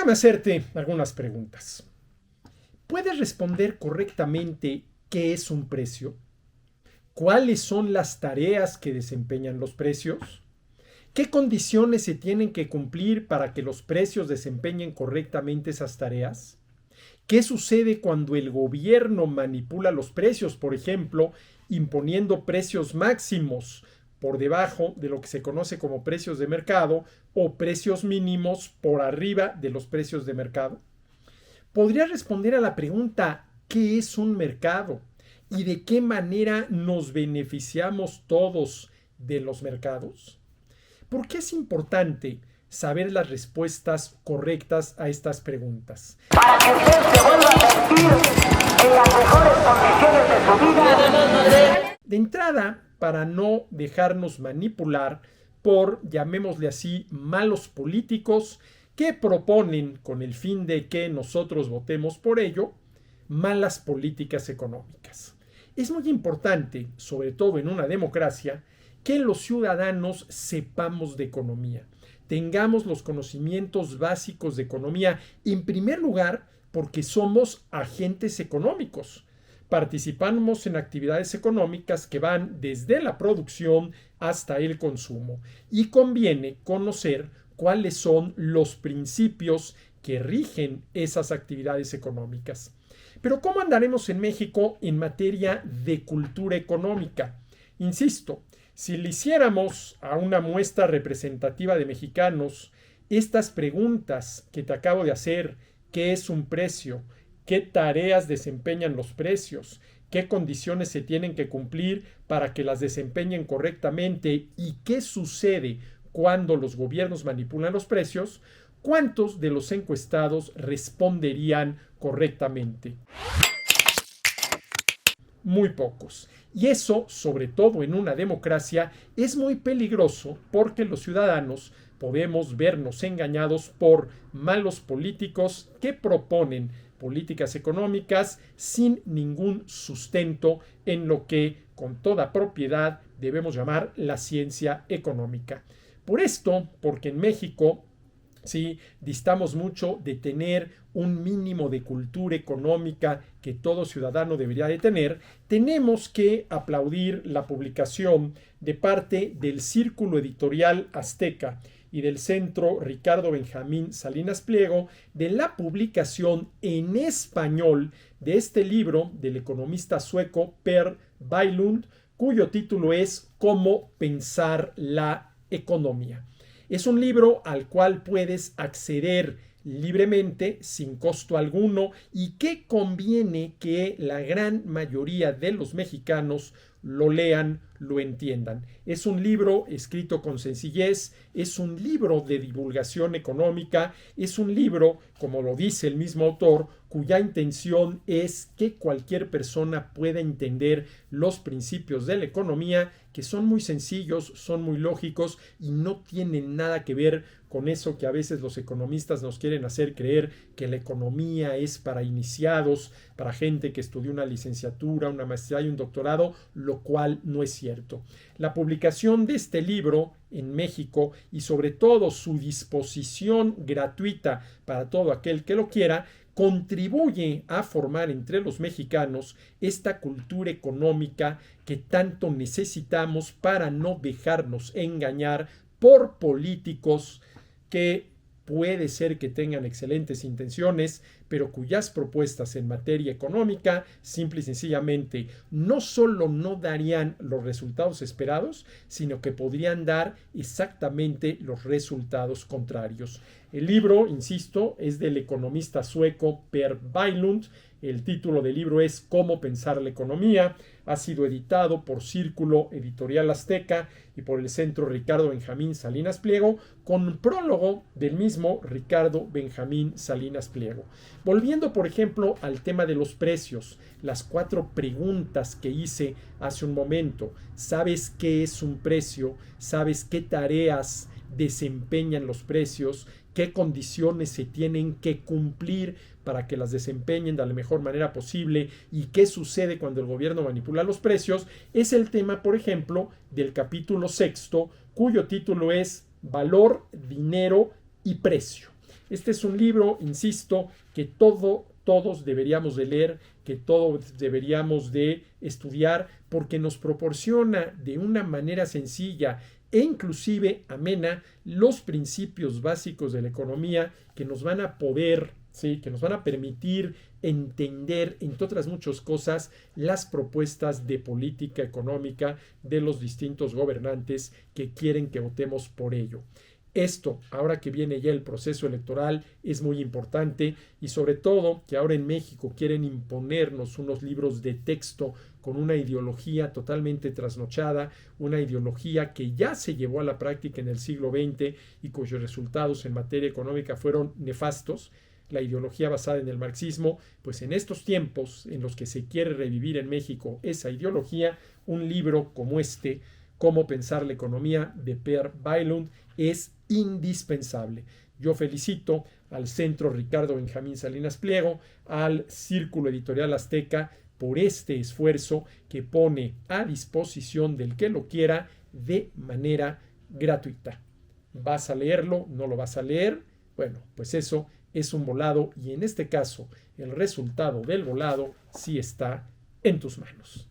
Déjame hacerte algunas preguntas. ¿Puedes responder correctamente qué es un precio? ¿Cuáles son las tareas que desempeñan los precios? ¿Qué condiciones se tienen que cumplir para que los precios desempeñen correctamente esas tareas? ¿Qué sucede cuando el gobierno manipula los precios, por ejemplo, imponiendo precios máximos por debajo de lo que se conoce como precios de mercado o precios mínimos por arriba de los precios de mercado? ¿Podría responder a la pregunta ¿qué es un mercado? ¿Y de qué manera nos beneficiamos todos de los mercados? ¿Por qué es importante saber las respuestas correctas a estas preguntas? Para que usted se vuelva a sentir en las mejores condiciones de su vida. De entrada, para no dejarnos manipular por, llamémosle así, malos políticos que proponen, con el fin de que nosotros votemos por ello, malas políticas económicas. Es muy importante, sobre todo en una democracia, que los ciudadanos sepamos de economía, tengamos los conocimientos básicos de economía, en primer lugar, porque somos agentes económicos. Participamos en actividades económicas que van desde la producción hasta el consumo y conviene conocer cuáles son los principios que rigen esas actividades económicas. Pero ¿cómo andaremos en México en materia de cultura económica? Insisto, si le hiciéramos a una muestra representativa de mexicanos estas preguntas que te acabo de hacer, ¿qué es un precio? ¿Qué tareas desempeñan los precios? ¿Qué condiciones se tienen que cumplir para que las desempeñen correctamente? ¿Y qué sucede cuando los gobiernos manipulan los precios? ¿Cuántos de los encuestados responderían correctamente? Muy pocos. Y eso, sobre todo en una democracia, es muy peligroso porque los ciudadanos podemos vernos engañados por malos políticos que proponen políticas económicas sin ningún sustento en lo que con toda propiedad debemos llamar la ciencia económica. Por esto, porque en México sí, distamos mucho de tener un mínimo de cultura económica que todo ciudadano debería de tener, tenemos que aplaudir la publicación de parte del Círculo Editorial Azteca y del Centro Ricardo Benjamín Salinas Pliego de la publicación en español de este libro del economista sueco Per Bylund, cuyo título es Cómo pensar la economía. Es un libro al cual puedes acceder libremente, sin costo alguno, y que conviene que la gran mayoría de los mexicanos lo lean, lo entiendan. Es un libro escrito con sencillez, es un libro de divulgación económica, es un libro, como lo dice el mismo autor, cuya intención es que cualquier persona pueda entender los principios de la economía, que son muy sencillos, son muy lógicos y no tienen nada que ver con eso que a veces los economistas nos quieren hacer creer, que la economía es para iniciados, para gente que estudió una licenciatura, una maestría y un doctorado, lo cual no es cierto. La publicación de este libro en México y sobre todo su disposición gratuita para todo aquel que lo quiera, contribuye a formar entre los mexicanos esta cultura económica que tanto necesitamos para no dejarnos engañar por políticos que puede ser que tengan excelentes intenciones, pero cuyas propuestas en materia económica simple y sencillamente no solo no darían los resultados esperados, sino que podrían dar exactamente los resultados contrarios. El libro, insisto, es del economista sueco Per Bylund. El título del libro es Cómo pensar la economía. Ha sido editado por Círculo Editorial Azteca y por el Centro Ricardo Benjamín Salinas Pliego, con prólogo del mismo Ricardo Benjamín Salinas Pliego. Volviendo, por ejemplo, al tema de los precios, las 4 preguntas que hice hace un momento. ¿Sabes qué es un precio? ¿Sabes qué tareas desempeñan los precios? ¿Qué condiciones se tienen que cumplir para que las desempeñen de la mejor manera posible? ¿Y qué sucede cuando el gobierno manipula los precios? Es el tema, por ejemplo, del capítulo 6, cuyo título es Valor, Dinero y Precio. Este es un libro, insisto, que todos deberíamos de leer, que todos deberíamos de estudiar, porque nos proporciona de una manera sencilla e inclusive amena los principios básicos de la economía que nos van a poder, ¿sí?, que nos van a permitir entender, entre otras muchas cosas, las propuestas de política económica de los distintos gobernantes que quieren que votemos por ello. Esto, ahora que viene ya el proceso electoral, es muy importante, y sobre todo que ahora en México quieren imponernos unos libros de texto con una ideología totalmente trasnochada, una ideología que ya se llevó a la práctica en el siglo XX y cuyos resultados en materia económica fueron nefastos. La ideología basada en el marxismo, pues en estos tiempos en los que se quiere revivir en México esa ideología, un libro como este, Cómo pensar la economía, de Per Bylund, es indispensable. Yo felicito al Centro Ricardo Benjamín Salinas Pliego, al Círculo Editorial Azteca, por este esfuerzo que pone a disposición del que lo quiera de manera gratuita. ¿Vas a leerlo? ¿No lo vas a leer? Bueno, pues eso es un volado, y en este caso el resultado del volado sí está en tus manos.